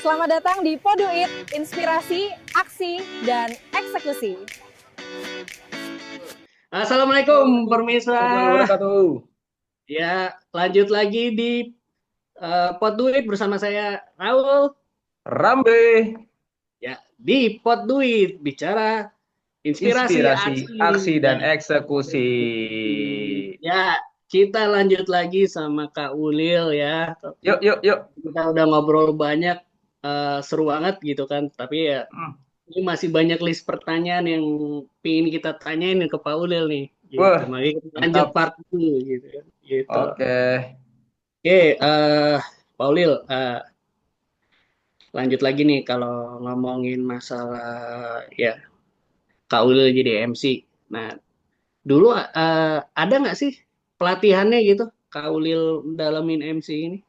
Selamat datang di Poduit, inspirasi, aksi, dan eksekusi. Assalamualaikum pemirsa. Wabarakatuh. Ya, lanjut lagi di Pot Duit bersama saya Raul. Rambe, Ya, di Pot Duit bicara inspirasi, inspirasi, aksi, aksi dan dan eksekusi. ya, kita lanjut lagi sama Kak Ulil ya. Yuk, yuk, yuk. Kita udah ngobrol banyak, seru banget gitu kan. Tapi ya, Hmm. ini masih banyak list pertanyaan yang ingin kita tanyain ke Pak Ulil nih. Gitu. Wah, Mari kita lanjut mantap. part 2 gitu. Gitu. Oke. Oke, Pak Ulil, lanjut lagi nih kalau ngomongin masalah ya Kak Ulil jadi MC. Nah, dulu ada nggak sih pelatihannya gitu Kak Ulil dalamin MC ini?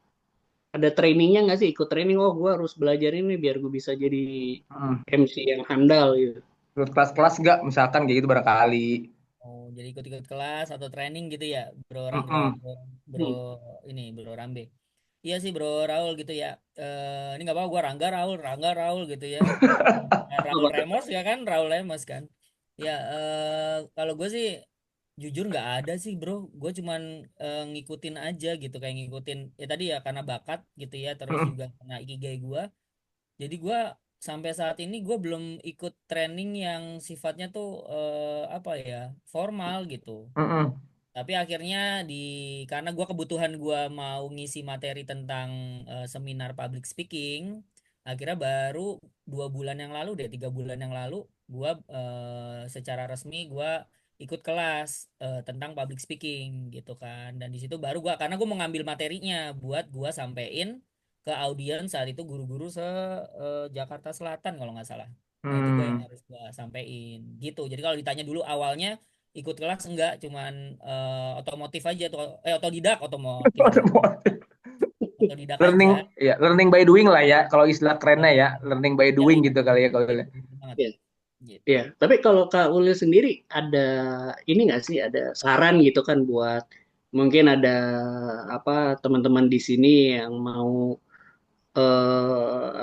Ada trainingnya nggak sih? Ikut training, oh gue harus belajar ini biar gue bisa jadi Hmm. MC yang handal gitu. Ikut kelas-kelas nggak? Misalkan kayak gitu barangkali. Oh, jadi ikut-ikut kelas atau training gitu ya, Bro Rangga, Mm-mm. bro Bro Rambe. Iya sih, Bro Raul gitu ya. Ini nggak apa, gua Rangga Raul gitu ya. Raul Apa tuh? Remos ya kan, Raul Remos kan. Ya, kalau gue sih jujur nggak ada sih, Bro. Gue cuman ngikutin aja gitu, kayak ngikutin ya tadi ya karena bakat gitu ya, terus Mm-mm. juga karena ikigai gue. Jadi gue sampai saat ini gue belum ikut training yang sifatnya tuh apa ya, formal gitu. Mm-mm. Tapi akhirnya karena gue kebutuhan gue mau ngisi materi tentang seminar public speaking, akhirnya baru 2 bulan yang lalu deh, 3 bulan yang lalu gue secara resmi gue ikut kelas tentang public speaking gitu kan. Dan di situ baru gue, karena gue mau ngambil materinya buat gue sampein ke audiens saat itu guru-guru Jakarta Selatan kalau nggak salah. Nah itu gue yang Hmm. harus gue sampein gitu. Jadi kalau ditanya dulu awalnya ikut kelas enggak, cuman otomotif aja tuh, otodidak, otomotif lagi, otodidak Learning, aja. ya, learning by doing lah ya. Kalau istilah Ya, kerennya ya, learning by ya doing itu gitu kali ya kalau itu, itu banget Ya, gitu. ya. Tapi kalau Kak Ulil sendiri ada ini nggak sih, ada saran gitu kan buat mungkin ada apa teman-teman di sini yang mau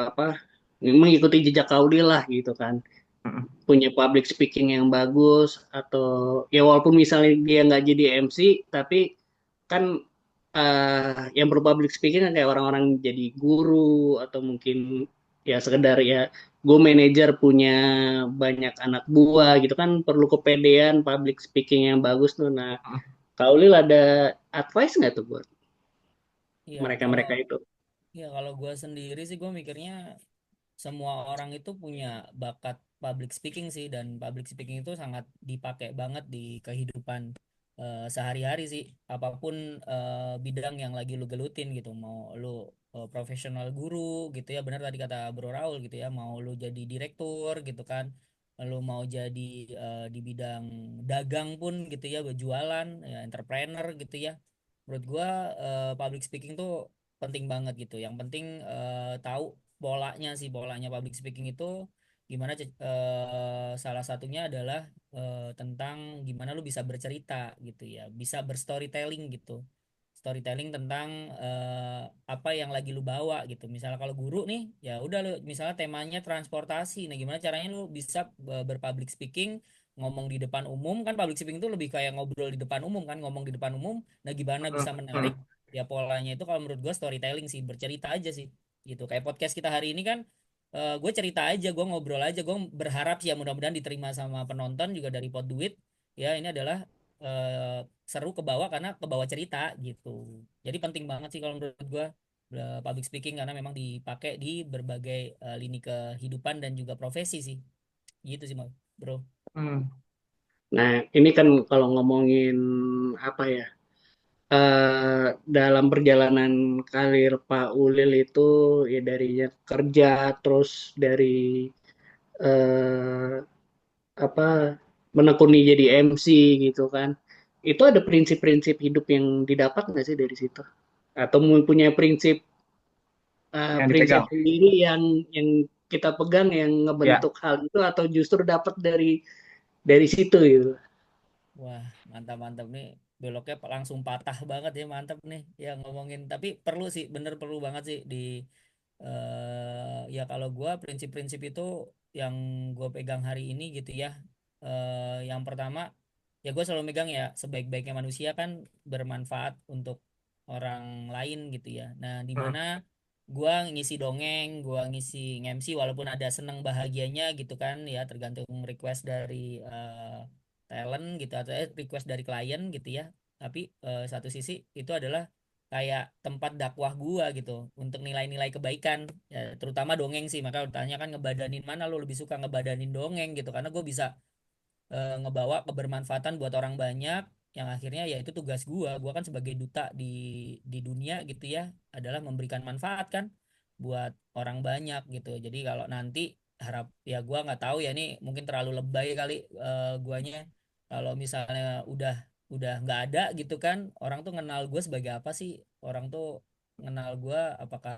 apa mengikuti jejak Kaudi lah gitu kan, Mm-mm. punya public speaking yang bagus atau ya walaupun misalnya dia nggak jadi MC tapi kan yang berpublic speaking kan kayak orang-orang jadi guru atau mungkin ya sekedar ya gue manajer punya banyak anak buah gitu kan, perlu kepedean public speaking yang bagus tuh. Nah, Kaulil ada advice nggak tuh buat Iya, mereka-mereka itu? kalau gue sendiri sih gue mikirnya semua orang itu punya bakat public speaking sih, dan public speaking itu sangat dipakai banget di kehidupan sehari-hari sih, apapun bidang yang lagi lu gelutin gitu, mau lu profesional guru gitu ya, benar tadi kata Bro Raul gitu ya, mau lu jadi direktur gitu kan, lu mau jadi di bidang dagang pun gitu ya, berjualan ya, entrepreneur gitu ya. Menurut gua public speaking tuh penting banget gitu. Yang penting tahu polanya sih, polanya public speaking itu gimana. Salah satunya adalah tentang gimana lu bisa bercerita gitu ya, bisa berstorytelling gitu, storytelling tentang apa yang lagi lu bawa gitu. Misalnya kalau guru nih, ya udah lu misalnya temanya transportasi, nah gimana caranya lu bisa berpublic speaking, ngomong di depan umum kan. Public speaking itu lebih kayak ngobrol di depan umum kan, ngomong di depan umum. Nah gimana bisa menarik, Mm-mm. ya polanya itu kalau menurut gue storytelling sih, bercerita aja sih gitu. Kayak podcast kita hari ini kan, gue cerita aja, gue ngobrol aja, gue berharap sih ya mudah-mudahan diterima sama penonton juga dari Pod Duit. Ya ini adalah eh, seru ke bawah karena ke bawah cerita gitu. Jadi penting banget sih kalau menurut gue public speaking, karena memang dipakai di berbagai lini kehidupan dan juga profesi sih. Gitu sih, Bro. Mm. Nah, ini kan kalau ngomongin apa ya, dalam perjalanan karir Pak Ulil itu ya darinya kerja terus dari eh, apa menekuni jadi MC gitu kan. Itu ada prinsip-prinsip hidup yang didapat nggak sih dari situ? Atau punya prinsip Yang prinsip dipegang. sendiri yang kita pegang yang Ya. ngebentuk hal itu atau justru dapat dari situ gitu. Wah, mantap-mantap nih. Beloknya langsung patah banget ya, mantap nih. Ya ngomongin, tapi perlu sih, bener perlu banget sih Ya kalau gue prinsip-prinsip itu yang gue pegang hari ini gitu ya. Yang pertama ya gue selalu megang ya sebaik-baiknya manusia kan bermanfaat untuk orang lain gitu ya. Nah di Hmm. mana gue ngisi dongeng, gue ngisi MC walaupun ada seneng bahagianya gitu kan ya tergantung request dari talent gitu atau request dari klien gitu ya. Tapi satu sisi itu adalah kayak tempat dakwah gua gitu untuk nilai-nilai kebaikan ya, terutama dongeng sih. Maka lu tanya kan ngebadanin mana lu lebih suka ngebadanin dongeng gitu karena gue bisa ngebawa kebermanfaatan buat orang banyak yang akhirnya ya itu tugas gua kan sebagai duta di dunia gitu ya adalah memberikan manfaat kan buat orang banyak gitu. Jadi kalau nanti harap ya gua nggak tahu ya ini mungkin terlalu lebay kali guanya kalau misalnya udah nggak ada gitu kan orang tuh kenal gue sebagai apa sih, orang tuh kenal gue apakah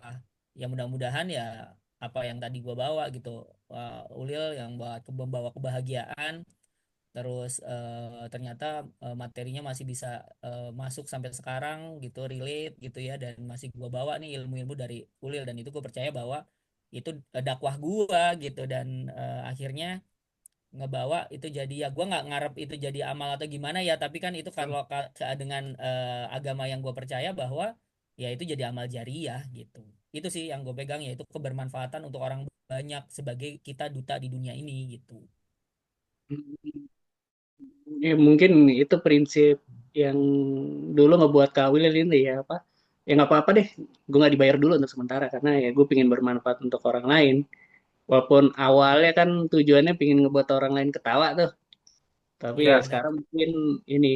ya mudah-mudahan ya apa yang tadi gue bawa gitu. Ulil yang membawa kebahagiaan terus ternyata materinya masih bisa masuk sampai sekarang gitu relate gitu ya dan masih gua bawa nih ilmu-ilmu dari Ulil dan itu gue percaya bahwa itu dakwah gua gitu dan akhirnya ngebawa itu jadi ya gua nggak ngarep itu jadi amal atau gimana ya tapi kan itu Hmm. kalau dengan agama yang gue percaya bahwa ya itu jadi amal jariah gitu. Itu sih yang gue pegang yaitu kebermanfaatan untuk orang banyak sebagai kita duta di dunia ini gitu. Ya, mungkin itu prinsip yang dulu ngebuat Kak Will ini ya apa? Ya nggak apa-apa deh, gue nggak dibayar dulu untuk sementara karena ya gue pingin bermanfaat untuk orang lain. Walaupun awalnya kan tujuannya pingin ngebuat orang lain ketawa tuh, tapi Iya ya benar. sekarang mungkin ini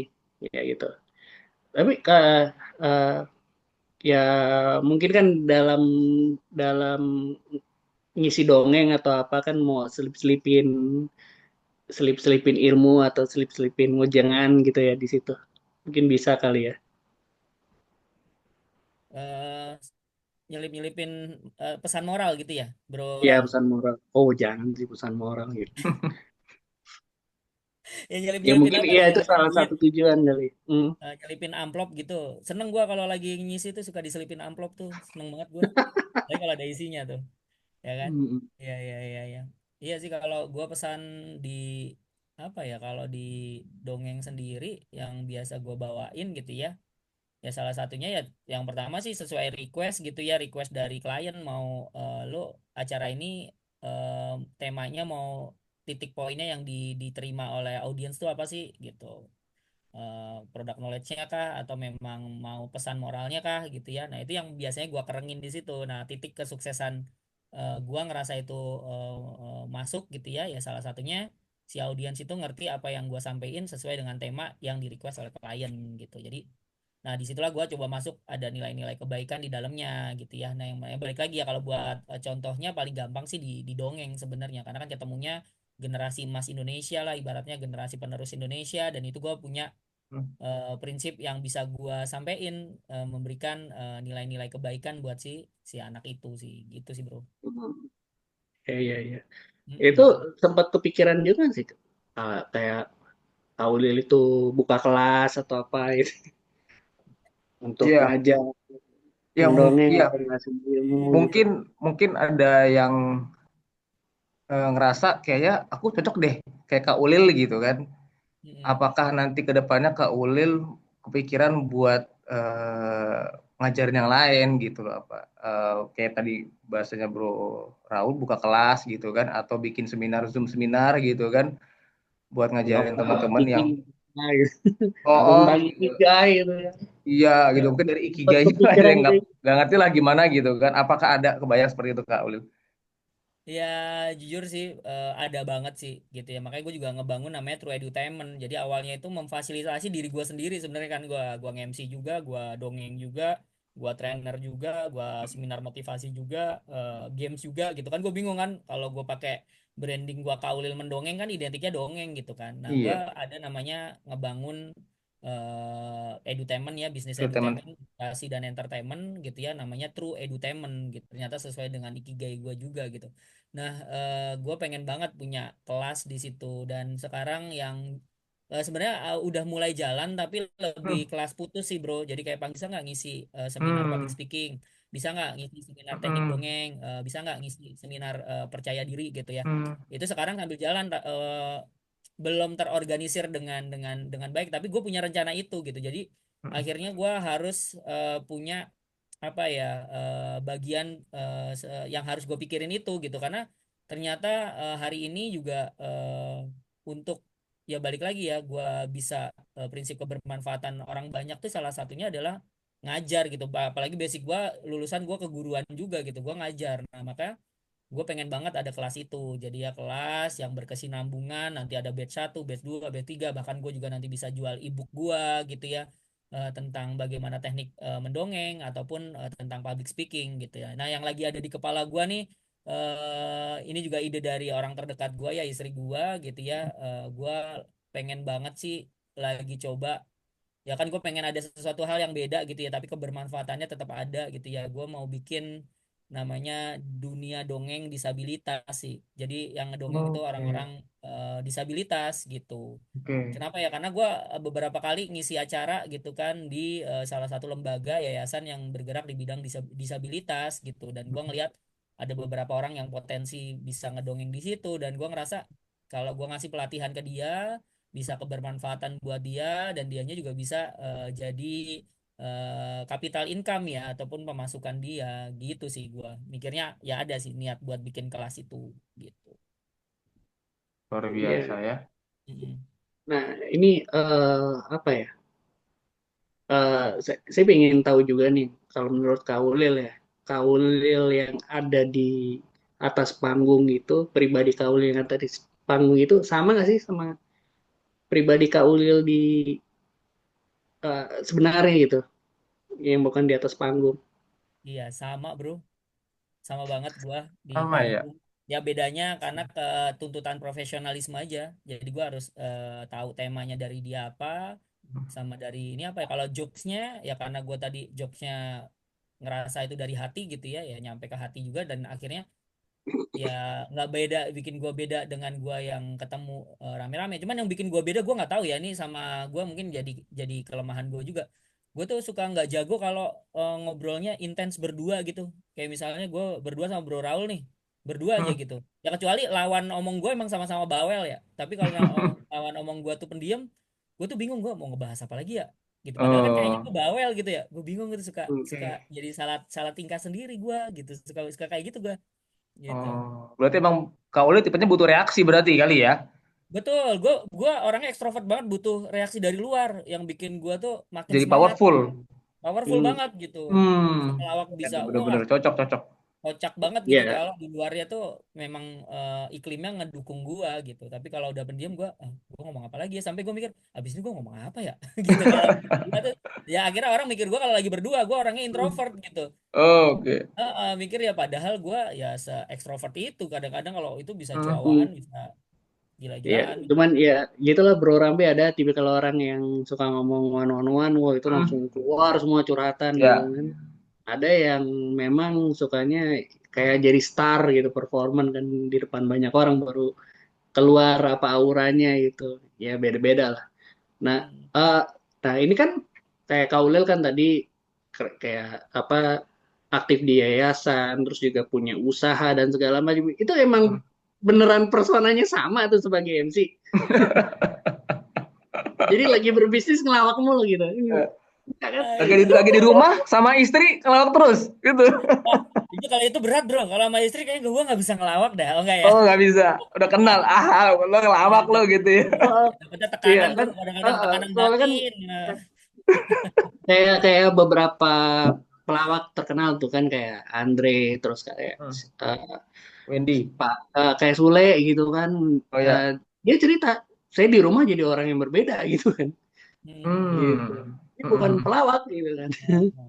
ya gitu. Tapi eh, ya mungkin kan dalam dalam ngisi dongeng atau apa kan mau selip-selipin ilmu atau selip-selipin wejangan gitu ya di situ. Mungkin bisa kali ya. eh nyelip-nyelipin pesan moral gitu ya, Bro Ya Raul. pesan moral. Oh jangan sih pesan moral gitu. Ya Ya nyelip-nyelipin mungkin apa iya nih? itu Nyelipin salah duit, satu tujuan kali. nyelipin amplop gitu. Seneng gua kalau lagi ngisi tuh suka diselipin amplop tuh, seneng banget gua. Tapi kalau ada isinya tuh, ya kan? Hmm. Iya iya iya iya. Iya sih kalau gua pesan di apa ya kalau di dongeng sendiri yang biasa gua bawain gitu ya. Ya salah satunya ya yang pertama sih sesuai request gitu ya, request dari klien mau lo acara ini temanya mau titik poinnya yang diterima oleh audiens tuh apa sih gitu. Produk knowledge-nya kah atau memang mau pesan moralnya kah gitu ya. Nah, itu yang biasanya gua kerengin di situ. Nah, titik kesuksesan gua ngerasa itu masuk gitu ya. Ya salah satunya si audiens itu ngerti apa yang gua sampaikan sesuai dengan tema yang di request oleh klien gitu. Jadi nah, disitulah gue coba masuk ada nilai-nilai kebaikan di dalamnya gitu ya. Nah, yang balik lagi ya kalau buat contohnya paling gampang sih di dongeng sebenarnya karena kan ketemunya generasi emas Indonesia lah ibaratnya generasi penerus Indonesia dan itu gue punya prinsip yang bisa gue sampein memberikan nilai-nilai kebaikan buat si anak itu sih gitu sih bro. Ya ya ya. Itu Mm-mm. sempat kepikiran juga sih. Kayak Aulil itu buka kelas atau apa gitu untuk Iya, ngajar ya mendongeng iya atau ngasih ilmu gitu. mungkin mungkin ada yang ngerasa kayaknya aku cocok deh kayak Kak Ulil gitu kan. Mm-mm. Apakah nanti ke depannya Kak Ulil kepikiran buat ngajarin yang lain gitu loh apa kayak tadi bahasanya Bro Raul buka kelas gitu kan atau bikin seminar Zoom seminar gitu kan buat Nggak ngajarin apa-apa teman-teman yang speaking nah, gitu. oh, oh Tentang ikigai gitu ya. iya Ya, gitu mungkin dari sempat Ikigai aja kepikiran yang kayak nggak ngerti lah gimana gitu kan apakah ada kebayang seperti itu Kak Ulil? Ya jujur sih ada banget sih gitu ya makanya gue juga ngebangun namanya True Edutainment jadi awalnya itu memfasilitasi diri gue sendiri sebenarnya kan gue nge-MC juga gue dongeng juga gue trainer juga gue seminar motivasi juga games juga gitu kan gue bingung kan kalau gue pakai branding gue Kaulil mendongeng kan identiknya dongeng gitu kan nah gue Iya, ada namanya ngebangun edutainment ya bisnis itu teman. edutainment edukasi dan entertainment gitu ya namanya True Edutainment gitu ternyata sesuai dengan ikigai gue juga gitu. Nah, gue pengen banget punya kelas di situ dan sekarang yang sebenarnya udah mulai jalan tapi lebih Hmm. kelas putus sih bro. Jadi kayak Bang bisa nggak ngisi seminar public Hmm. speaking. bisa nggak ngisi seminar teknik dongeng, bisa nggak ngisi seminar percaya diri gitu ya. Itu sekarang sambil jalan, belum terorganisir dengan baik, tapi gue punya rencana itu gitu. Jadi akhirnya gue harus punya apa ya, bagian yang harus gue pikirin itu gitu, karena ternyata hari ini juga untuk ya balik lagi ya, gue bisa prinsip kebermanfaatan orang banyak tuh salah satunya adalah ngajar gitu. Apalagi basic gue, lulusan gue keguruan juga gitu, gue ngajar. Nah maka gue pengen banget ada kelas itu, jadi ya kelas yang berkesinambungan, nanti ada batch 1, batch 2, batch 3, bahkan gue juga nanti bisa jual ebook gue gitu ya, tentang bagaimana teknik mendongeng ataupun tentang public speaking gitu ya. Nah yang lagi ada di kepala gue nih, ini juga ide dari orang terdekat gue ya, istri gue gitu ya. Gue pengen banget sih lagi coba, ya kan gue pengen ada sesuatu hal yang beda gitu ya, tapi kebermanfaatannya tetap ada gitu ya. Gue mau bikin namanya dunia dongeng disabilitas sih, jadi yang ngedongeng itu Oke. orang-orang disabilitas gitu. Oke. Kenapa ya, karena gue beberapa kali ngisi acara gitu kan di salah satu lembaga yayasan yang bergerak di bidang disabilitas gitu, dan gue ngelihat ada beberapa orang yang potensi bisa ngedongeng di situ, dan gue ngerasa kalau gue ngasih pelatihan ke dia bisa kebermanfaatan buat dia, dan dianya juga bisa jadi capital income ya, ataupun pemasukan dia gitu sih. Gua mikirnya ya ada sih niat buat bikin kelas itu gitu. Luar biasa Iya. ya. Mm-mm. Nah, ini apa ya? Saya ingin tahu juga nih, kalau menurut Kaulil ya, Kaulil yang ada di atas panggung itu, pribadi Kaulil yang ada di panggung itu sama nggak sih sama pribadi Kaulil di sebenarnya gitu, yang bukan di atas panggung? Iya sama bro, sama banget gua di Sama ya. panggung. Ya bedanya karena ketuntutan profesionalisme aja. Jadi gua harus tahu temanya dari dia apa, sama dari ini apa ya. Kalau jokesnya ya karena gua tadi jokesnya ngerasa itu dari hati gitu ya, ya nyampe ke hati juga, dan akhirnya ya nggak beda, bikin gua beda dengan gua yang ketemu rame-rame. Cuman yang bikin gua beda, gua nggak tahu ya, ini sama gua mungkin jadi kelemahan gua juga. Gue tuh suka nggak jago kalau ngobrolnya intens berdua gitu. Kayak misalnya gue berdua sama Bro Raul nih, berdua aja Hmm. gitu. Ya kecuali lawan omong gue emang sama-sama bawel ya. Tapi kalau lawan omong gue tuh pendiam, gue tuh bingung gue mau ngebahas apa lagi ya. Gitu. Padahal kan kayaknya Oh, gue bawel gitu ya. Gue bingung gitu, suka suka Oke. jadi salah salah tingkah sendiri gue gitu. Suka suka kayak gitu gue gitu. berarti emang Kak Uli tipenya butuh reaksi berarti kali ya? Betul, gue orangnya ekstrovert banget, butuh reaksi dari luar yang bikin gue tuh makin Jadi semangat powerful. gitu. Powerful Hmm, banget gitu. Bisa Hmm. ngelawak, bisa wah Bener-bener cocok cocok. kocak banget gitu. ya. Kalau di luarnya tuh memang iklimnya ngedukung gua gitu. Tapi kalau udah pendiam gua, gua ngomong apa lagi ya? Sampai gua mikir, abis ini gua ngomong apa ya? Gitu. Kalau gua tuh, ya akhirnya orang mikir gua kalau lagi berdua gua orangnya introvert gitu. Oke. Mikir ya padahal gua ya se ekstrovert itu. Kadang-kadang kalau itu bisa Hmm. cuawaan, bisa Ya, gila-gilaan. cuman ya gitulah Bro Rambe, ada tipikal orang yang suka ngomong one-on-one, wah itu langsung Hmm. keluar semua curhatan gitu Ya. kan. Ada yang memang sukanya kayak jadi star gitu, performan kan di depan banyak orang baru keluar apa auranya gitu. Ya beda-beda lah. Nah, Hmm. eh nah ini kan kayak Kaulil kan tadi kayak apa, aktif di yayasan, terus juga punya usaha dan segala macam. Itu emang beneran personanya sama tuh sebagai MC. Jadi lagi berbisnis ngelawak mulu gitu. Eh, Enggak kan? lagi di rumah sama istri ngelawak terus gitu. Wah, itu kalau itu berat bro. Kalau sama istri kayaknya gua nggak bisa ngelawak dah. Oh enggak ya? Oh nggak bisa. Udah kenal. Lo ngelawak lo gitu ya. Dapetnya Iya tekanan tuh, kan? kadang-kadang tekanan Soalnya kan batin. Nah. kayak kayak beberapa pelawak terkenal tuh kan kayak Andre, terus kayak eh, Wendy. Pak kayak Sule gitu kan. Oh Eh, ya. dia cerita, saya di rumah jadi orang yang berbeda gitu kan. Gitu. Hmm. Ini bukan Mm-mm. pelawak gitu kan. Nah.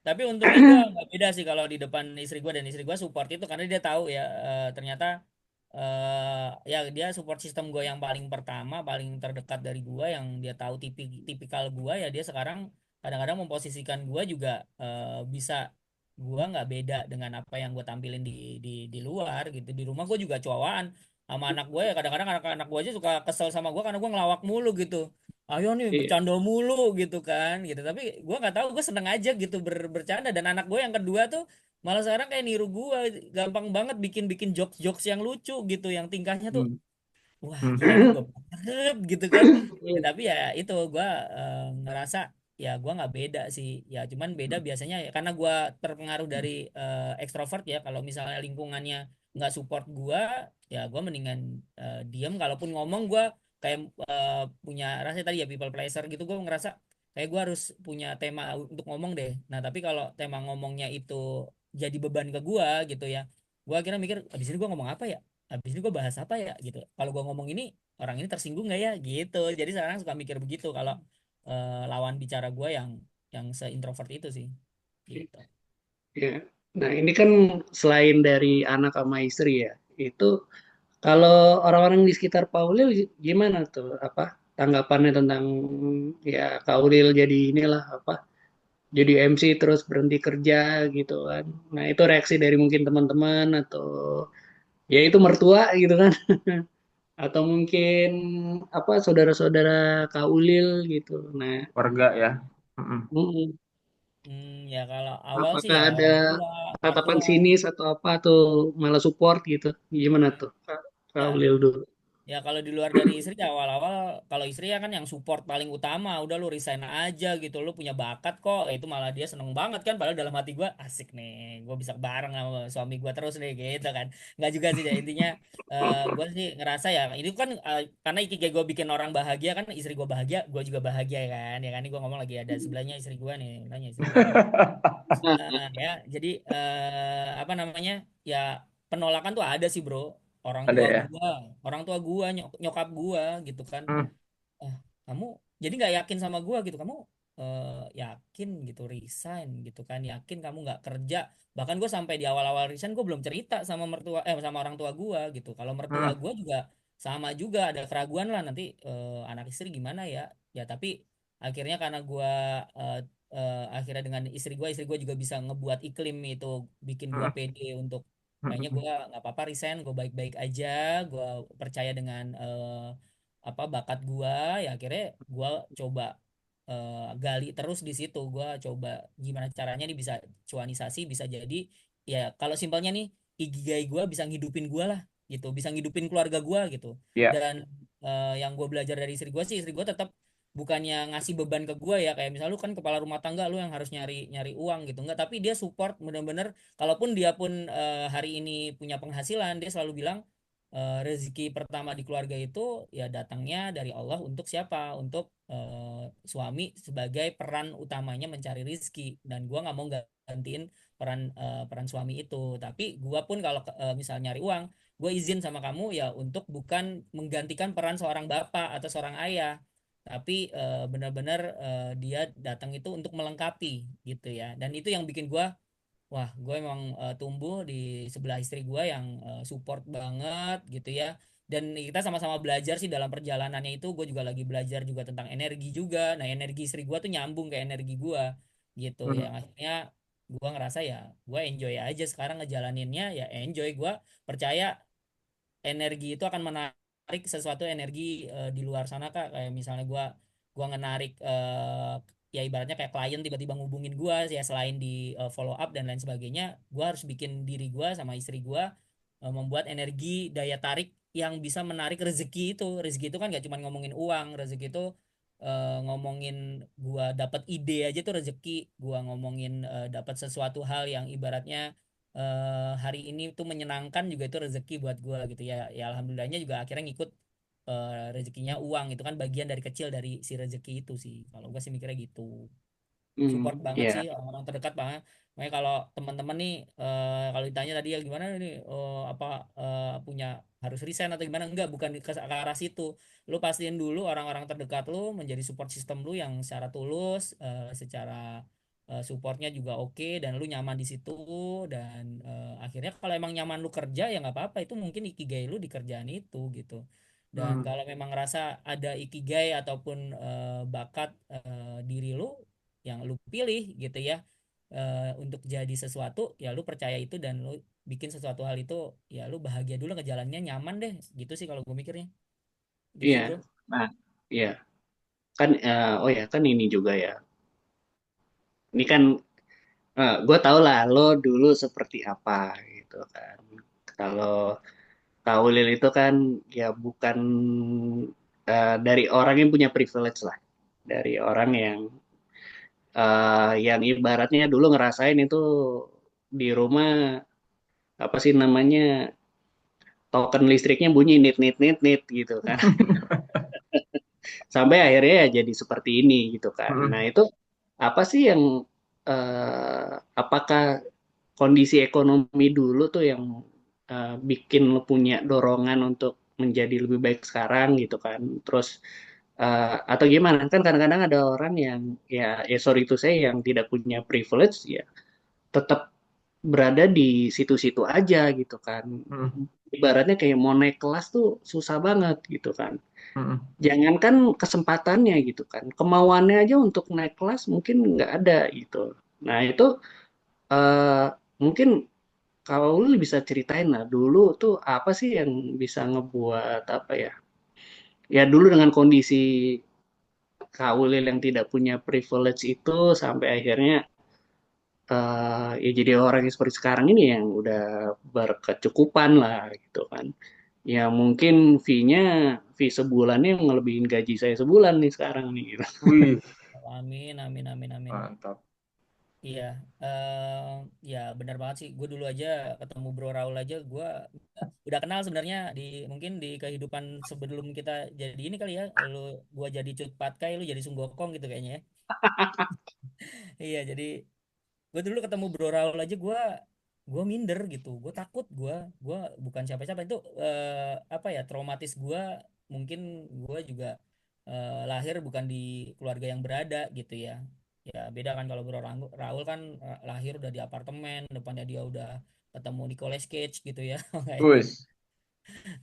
Tapi untungnya gue nggak beda sih kalau di depan istri gue, dan istri gue support itu karena dia tahu ya, ternyata ya dia support sistem gue yang paling pertama, paling terdekat dari gue, yang dia tahu tipikal gue ya. Dia sekarang kadang-kadang memposisikan gue juga bisa, gue nggak beda dengan apa yang gue tampilin di luar gitu. Di rumah gue juga cuawaan, sama anak gue ya, kadang-kadang anak-anak gue aja suka kesel sama gue karena gue ngelawak mulu gitu. Ayo nih Iya. bercanda mulu gitu kan gitu. Tapi gue nggak tahu, gue seneng aja gitu bercanda. Dan anak gue yang kedua tuh malah sekarang kayak niru gue, gampang banget bikin-bikin jokes-jokes yang lucu gitu, yang tingkahnya tuh Hmm. wah Hmm. gila, ini gue banget gitu kan. Ya, Iya. tapi ya itu gue ngerasa ya gue nggak beda sih ya, cuman beda biasanya ya karena gue terpengaruh dari ekstrovert ya. Kalau misalnya lingkungannya nggak support gue, ya gue mendingan diem. Kalaupun ngomong gue kayak punya rasa tadi ya people pleaser gitu, gue ngerasa kayak gue harus punya tema untuk ngomong deh. Nah tapi kalau tema ngomongnya itu jadi beban ke gue gitu ya, gue akhirnya mikir abis ini gue ngomong apa ya, habis ini gue bahas apa ya gitu. Kalau gue ngomong ini orang ini tersinggung nggak ya gitu. Jadi sekarang suka mikir begitu kalau lawan bicara gue yang seintrovert itu sih gitu. Iya. Nah, ini kan selain dari anak sama istri ya, itu kalau orang-orang di sekitar Paulil gimana tuh apa tanggapannya tentang ya Kaulil jadi inilah apa jadi MC terus berhenti kerja gitu kan. Nah, itu reaksi dari mungkin teman-teman atau ya itu mertua gitu kan atau mungkin apa saudara-saudara Kaulil gitu. Nah, Warga ya. Mm-mm. mm, Ya kalau awal sih apakah ya ada orang tua, tatapan mertua. sinis atau apa atau malah support gitu? Gimana Hmm, tuh Kak ya Ulil dulu? Ya kalau di luar dari istri ya awal-awal, kalau istri ya kan yang support paling utama, udah lu resign aja gitu, lu punya bakat kok. Itu malah dia seneng banget kan, padahal dalam hati gua asik nih, gua bisa bareng sama suami gua terus nih gitu kan. Nggak juga sih ya, intinya gua sih ngerasa ya itu kan karena ikigai gua bikin orang bahagia kan, istri gua bahagia, gua juga bahagia kan. Ya kan ini gua ngomong lagi ada sebelahnya istri gua nih, nanya istri gua nih. Ya jadi apa namanya, ya penolakan tuh ada sih bro, orang Ada tua ya. gua orang tua gua nyokap gua gitu kan. Hmm. Kamu jadi nggak yakin sama gua gitu, kamu yakin gitu resign gitu kan, yakin kamu nggak kerja. Bahkan gue sampai di awal-awal resign gue belum cerita sama mertua sama orang tua gua gitu. Kalau mertua Hmm. gua juga sama juga ada keraguan lah, nanti anak istri gimana ya. Ya tapi akhirnya karena gua eh, akhirnya dengan istri gua juga bisa ngebuat iklim itu bikin gua Hmm. pede untuk kayaknya Hmm. gua nggak apa-apa resign, gua baik-baik aja, gua percaya dengan apa bakat gua. Ya akhirnya gua coba gali terus di situ, gua coba gimana caranya nih bisa cuanisasi, bisa jadi ya kalau simpelnya nih ikigai gua bisa ngidupin gua lah gitu, bisa ngidupin keluarga gua gitu. Ya. Dan yang gua belajar dari istri gua sih, istri gua tetap bukannya ngasih beban ke gua ya, kayak misal lu kan kepala rumah tangga, lu yang harus nyari nyari uang gitu enggak, tapi dia support bener-bener. Kalaupun dia pun hari ini punya penghasilan, dia selalu bilang rezeki pertama di keluarga itu ya datangnya dari Allah. Untuk siapa? Untuk suami sebagai peran utamanya mencari rizki, dan gua nggak mau gantiin peran suami itu. Tapi gua pun kalau misal nyari uang, gue izin sama kamu ya untuk bukan menggantikan peran seorang bapak atau seorang ayah, tapi benar-benar dia datang itu untuk melengkapi gitu ya. Dan itu yang bikin gua, wah, gue emang tumbuh di sebelah istri gue yang support banget gitu ya. Dan kita sama-sama belajar sih dalam perjalanannya itu. Gue juga lagi belajar juga tentang energi juga. Nah, energi istri gue tuh nyambung ke energi gue gitu. Hmm. Yang akhirnya gue ngerasa ya gue enjoy aja sekarang ngejalaninnya, ya enjoy. Gue percaya energi itu akan menarik sesuatu energi di luar sana kak. Kayak misalnya gua ngenarik ya ibaratnya kayak klien tiba-tiba ngubungin gua ya, selain di follow up dan lain sebagainya, gua harus bikin diri gua sama istri gua membuat energi daya tarik yang bisa menarik rezeki itu. Rezeki itu kan gak cuma ngomongin uang, rezeki itu ngomongin gua dapat ide aja tuh rezeki. Gua ngomongin dapat sesuatu hal yang ibaratnya hari ini tuh menyenangkan juga, itu rezeki buat gua gitu ya. Ya alhamdulillahnya juga akhirnya ngikut rezekinya uang, itu kan bagian dari kecil dari si rezeki itu sih. Kalau gua sih mikirnya gitu. Support banget sih Ya, orang-orang terdekat banget. Makanya kalau teman-teman nih kalau ditanya tadi ya gimana nih apa punya harus resign atau gimana, enggak, bukan ke arah situ. Lu pastiin dulu orang-orang terdekat lu menjadi support system lu yang secara tulus, secara supportnya juga oke, dan lu nyaman di situ. Dan akhirnya kalau emang nyaman lu kerja ya nggak apa-apa, itu mungkin ikigai lu di kerjaan itu gitu. Dan Hmm. kalau memang ngerasa ada ikigai ataupun bakat diri lu yang lu pilih gitu ya, untuk jadi sesuatu ya lu percaya itu dan lu bikin sesuatu hal itu ya lu bahagia dulu ngejalannya nyaman deh gitu sih kalau gue mikirnya gitu Iya. sih bro. Nah, iya. Kan, oh ya, kan ini juga ya. Ini kan, gue tau lah lo dulu seperti apa gitu kan. Kalau Kaulil itu kan ya bukan dari orang yang punya privilege lah. Dari orang yang ibaratnya dulu ngerasain itu di rumah apa sih namanya, token listriknya bunyi nit nit nit nit gitu kan. Sampai akhirnya ya jadi seperti ini gitu kan. Nah itu apa sih yang apakah kondisi ekonomi dulu tuh yang bikin lo punya dorongan untuk menjadi lebih baik sekarang gitu kan. Terus atau gimana? Kan kadang-kadang ada orang yang ya sorry itu saya yang tidak punya privilege ya tetap berada di situ-situ aja gitu kan. Ibaratnya kayak mau naik kelas tuh susah banget gitu kan. Jangankan kesempatannya gitu kan, kemauannya aja untuk naik kelas mungkin nggak ada gitu. Nah itu eh, mungkin kalau lu bisa ceritain lah dulu tuh apa sih yang bisa ngebuat apa ya? Ya dulu dengan kondisi Kaulil yang tidak punya privilege itu sampai akhirnya ya jadi orang yang seperti sekarang ini yang udah berkecukupan lah gitu kan. Ya mungkin fee sebulannya ngelebihin gaji saya sebulan nih sekarang nih gitu. Wih, Amin amin amin amin. mantap. Iya, eh ya benar banget sih. Gue dulu aja ketemu Bro Raul aja, gue udah kenal sebenarnya di mungkin di kehidupan sebelum kita jadi ini kali ya. Gue jadi Cut Patkai, lu jadi Sunggokong gitu kayaknya ya. Iya, jadi gue dulu ketemu Bro Raul aja gue minder gitu. Gue takut gue bukan siapa-siapa itu apa ya traumatis gue mungkin gue juga lahir bukan di keluarga yang berada gitu ya. Ya beda kan kalau Bro Raul kan lahir udah di apartemen, depannya dia udah ketemu Nicolas Cage gitu ya. Kayaknya. Wis.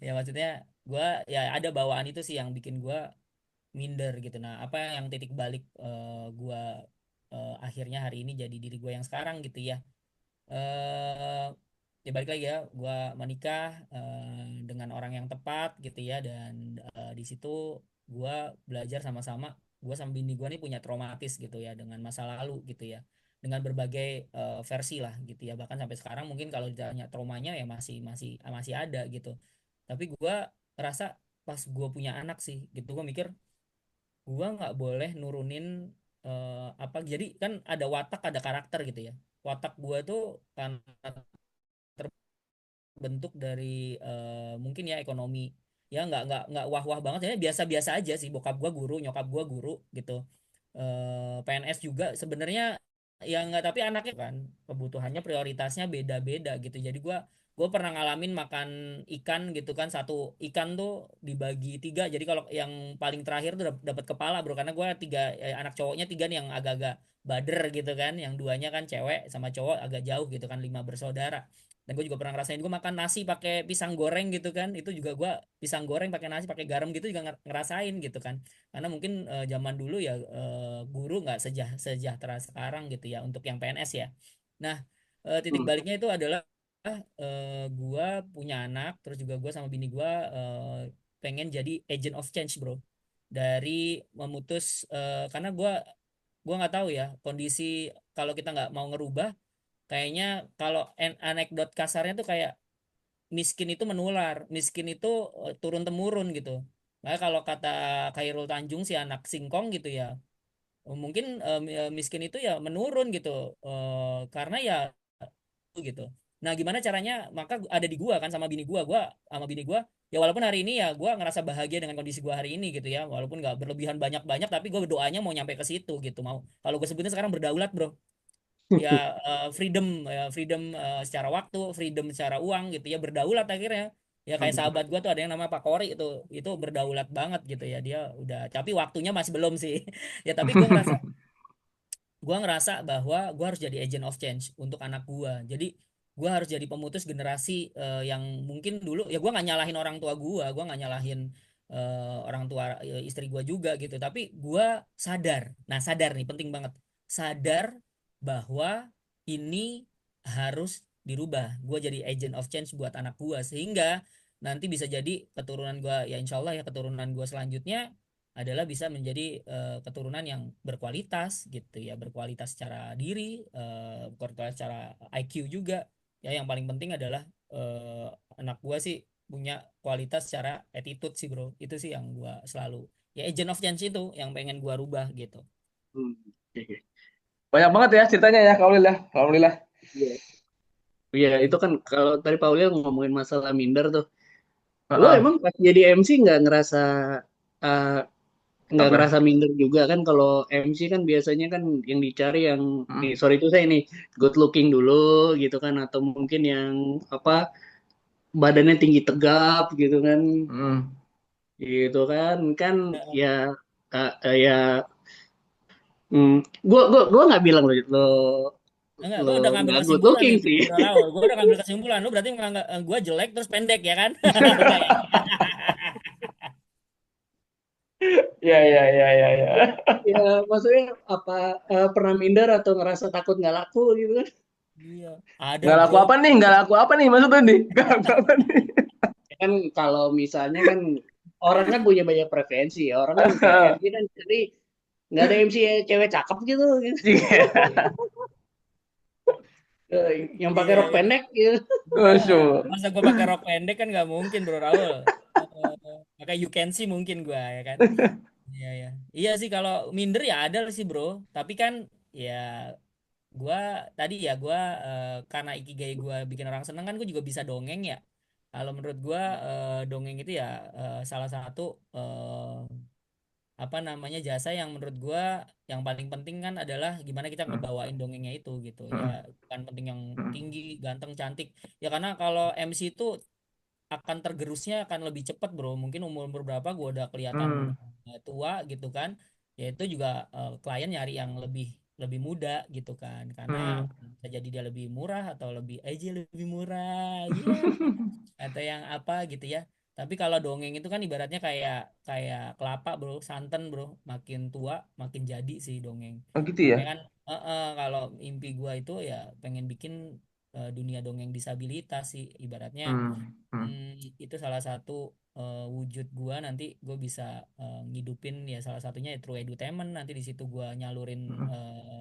Ya maksudnya gue ya ada bawaan itu sih yang bikin gue minder gitu. Nah, apa yang titik balik gue akhirnya hari ini jadi diri gue yang sekarang gitu ya. eh Ya balik lagi ya, gue menikah dengan orang yang tepat gitu ya dan di situ gue belajar sama-sama gue sama bini gue nih punya traumatis gitu ya dengan masa lalu gitu ya dengan berbagai versi lah gitu ya bahkan sampai sekarang mungkin kalau ditanya traumanya ya masih masih masih ada gitu tapi gue ngerasa pas gue punya anak sih gitu gue mikir gue nggak boleh nurunin apa jadi kan ada watak ada karakter gitu ya watak gue tuh karena bentuk dari mungkin ya ekonomi ya nggak wah-wah banget ya biasa-biasa aja sih bokap gua guru nyokap gua guru gitu PNS juga sebenarnya ya nggak tapi anaknya kan kebutuhannya prioritasnya beda-beda gitu jadi gua pernah ngalamin makan ikan gitu kan satu ikan tuh dibagi tiga jadi kalau yang paling terakhir tuh dapat kepala bro karena gua tiga anak cowoknya tiga nih yang agak-agak bader gitu kan yang duanya kan cewek sama cowok agak jauh gitu kan lima bersaudara dan gue juga pernah ngerasain gue makan nasi pakai pisang goreng gitu kan itu juga gue pisang goreng pakai nasi pakai garam gitu juga ngerasain gitu kan karena mungkin zaman dulu ya guru nggak sejahtera sekarang gitu ya untuk yang PNS ya nah titik baliknya itu adalah gue punya anak terus juga gue sama bini gue pengen jadi agent of change bro dari memutus karena gue nggak tahu ya kondisi kalau kita nggak mau ngerubah kayaknya kalau anekdot kasarnya tuh kayak miskin itu menular, miskin itu turun temurun gitu. Nah, kalau kata Khairul Tanjung si anak singkong gitu ya, mungkin miskin itu ya menurun gitu. Karena ya gitu. Nah, gimana caranya? Maka ada di gua kan sama bini gua sama bini gua ya walaupun hari ini ya gua ngerasa bahagia dengan kondisi gua hari ini gitu ya. Walaupun nggak berlebihan banyak-banyak tapi gua berdoanya mau nyampe ke situ gitu. Mau kalau gue sebutnya sekarang berdaulat, Bro ya freedom freedom secara waktu freedom secara uang gitu ya berdaulat akhirnya ya kayak sahabat gua tuh ada yang nama Pak Kori itu berdaulat banget gitu ya dia udah tapi waktunya masih belum sih ya tapi gua ngerasa bahwa gua harus jadi agent of change untuk anak gua jadi gua harus jadi pemutus generasi yang mungkin dulu ya gua nggak nyalahin orang tua gua nggak nyalahin orang tua istri gua juga gitu tapi gua sadar nah sadar nih penting banget sadar bahwa ini harus dirubah. Gue jadi agent of change buat anak gue, sehingga nanti bisa jadi keturunan gue, ya insya Allah ya keturunan gue selanjutnya adalah bisa menjadi keturunan yang berkualitas gitu ya, berkualitas secara diri, berkualitas secara IQ juga. Ya yang paling penting adalah anak gue sih punya kualitas secara attitude sih bro. Itu sih yang gue selalu, ya agent of change itu yang pengen gue rubah gitu. Hmm. Oke. Banyak banget ya ceritanya ya, Kak Ulil ya. Alhamdulillah. Iya. Iya, itu kan kalau tadi Paulia ngomongin masalah minder tuh. Lo Heeh. emang pas jadi MC uh, nggak Apa? ngerasa minder juga kan? Kalau MC kan biasanya kan yang dicari yang nih, Hmm. sorry itu saya nih, good looking dulu gitu kan, atau mungkin yang apa badannya tinggi tegap gitu kan, Hmm. gitu kan kan ya ya gua nggak bilang lo Enggak, lo gue udah ngambil nggak good kesimpulan looking nih, sih. Bro Raul. Gue udah ngambil kesimpulan. Lu berarti menganggap gue jelek terus pendek ya kan? Kayak. Ya, ya, ya, ya, ya. Ya maksudnya apa pernah minder atau ngerasa takut nggak laku gitu kan? Iya, ada Nggak laku bro. apa nih? Nggak laku apa nih maksudnya nih? Nggak laku apa nih? Ya kan kalau misalnya kan orang kan punya banyak preferensi ya. Orang kan kayak MC kan jadi nggak ada MC cewek cakep gitu, gitu. Iya. Yang pakai Iya, rok iya. pendek gitu. Masuk. Masa gue pakai rok pendek kan nggak mungkin bro Raul. Pakai you can see mungkin gue ya kan. Iya ya. Iya sih kalau minder ya ada sih bro. Tapi kan ya gua tadi ya gua karena ikigai gua bikin orang seneng kan gua juga bisa dongeng ya. Kalau menurut gua dongeng itu ya salah satu apa namanya jasa yang menurut gua yang paling penting kan adalah gimana kita ngebawain dongengnya itu gitu ya, bukan penting yang tinggi ganteng cantik ya, karena kalau MC itu akan tergerusnya akan lebih cepat bro, mungkin umur berapa gue udah kelihatan tua gitu kan, ya itu juga klien nyari yang lebih lebih muda gitu kan, karena bisa jadi dia lebih murah atau lebih aja lebih murah ya, atau yang apa gitu ya. Tapi kalau dongeng itu kan ibaratnya kayak kayak kelapa bro, santan bro, makin tua makin jadi sih dongeng. Oh gitu ya? Makanya kan kalau mimpi gua itu ya pengen bikin dunia dongeng disabilitas sih ibaratnya. Itu salah satu wujud gua nanti gue bisa ngidupin ya, salah satunya ya True Edutainment, nanti di situ gua nyalurin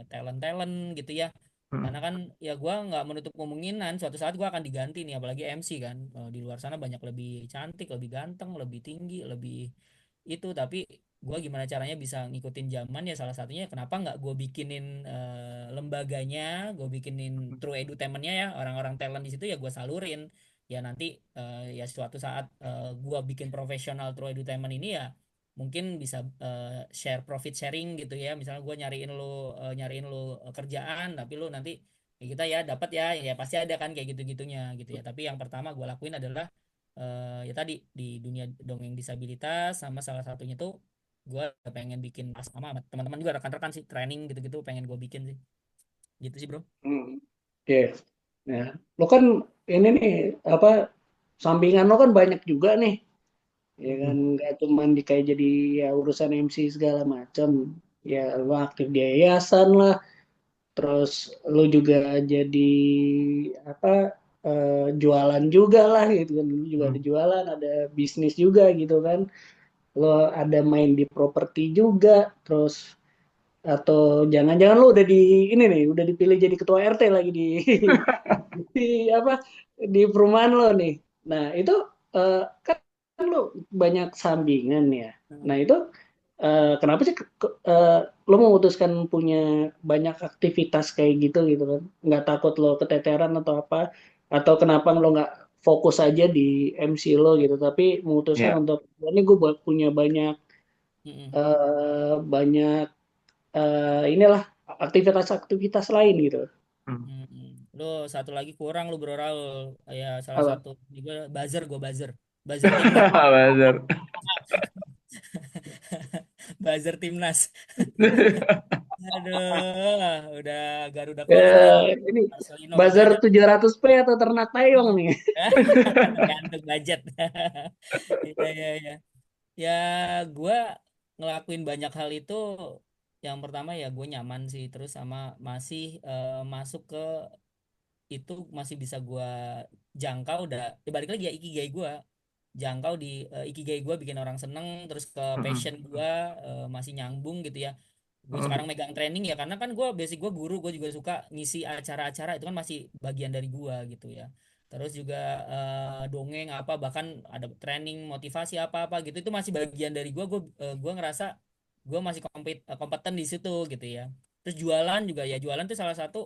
talent-talent gitu ya, karena kan ya gua nggak menutup kemungkinan suatu saat gua akan diganti nih, apalagi MC kan. Di luar sana banyak lebih cantik lebih ganteng lebih tinggi lebih itu, tapi gua gimana caranya bisa ngikutin zaman ya, salah satunya kenapa nggak gue bikinin lembaganya, gue bikinin True Edutainmentnya ya, orang-orang talent di situ ya gue salurin ya, nanti ya suatu saat gua bikin profesional True Edutainment ini ya mungkin bisa share profit sharing gitu ya, misalnya gue nyariin lu kerjaan, tapi lu nanti ya kita ya dapat ya, ya pasti ada kan kayak gitu-gitunya gitu ya, tapi yang pertama gue lakuin adalah ya tadi di dunia dongeng disabilitas, sama salah satunya tuh gue pengen bikin sama teman-teman juga, rekan-rekan sih, training gitu-gitu pengen gue bikin sih gitu sih bro. Oke. Nah, lo kan ini nih apa sampingan lo kan banyak juga nih. Ya kan nggak cuma di kayak jadi ya urusan MC segala macam. Ya lo aktif di yayasan lah. Terus lo juga jadi apa jualan juga lah gitu kan. Lo juga ada jualan, ada bisnis juga gitu kan. Lo ada main di properti juga. Terus atau jangan-jangan lo udah di ini nih udah dipilih jadi ketua RT lagi di di apa di perumahan lo nih. Nah itu kan lo banyak sampingan ya. Nah itu kenapa sih lo memutuskan punya banyak aktivitas kayak gitu gitu kan? Nggak takut lo keteteran atau apa? Atau kenapa lo nggak fokus aja di MC lo gitu? Tapi memutuskan Ya. untuk ini gue punya banyak Mm-mm. banyak inilah aktivitas-aktivitas lain gitu. Lo satu lagi kurang lu bro Raul, ya salah Apa? satu juga buzzer timnas. Buzzer. Buzzer timnas. Aduh, udah Garuda Calling nih, Ini Marcelino buzzer Ginanjar. 700p atau ternak tayong nih. Tergantung budget. Iya iya iya. Ya gua ngelakuin banyak hal itu yang pertama ya gue nyaman sih, terus sama masih masuk ke itu masih bisa gue jangkau, udah ya balik lagi ya ikigai gue, jangkau di ikigai gue bikin orang seneng, terus ke Mm-mm. passion gue masih nyambung gitu ya. Gue Mm-mm. sekarang megang training ya karena kan gue basic gue guru, gue juga suka ngisi acara-acara, itu kan masih bagian dari gue gitu ya. Terus juga dongeng apa, bahkan ada training motivasi apa-apa gitu, itu masih bagian dari gue ngerasa gue masih kompeten di situ gitu ya. Terus jualan juga ya, jualan tuh salah satu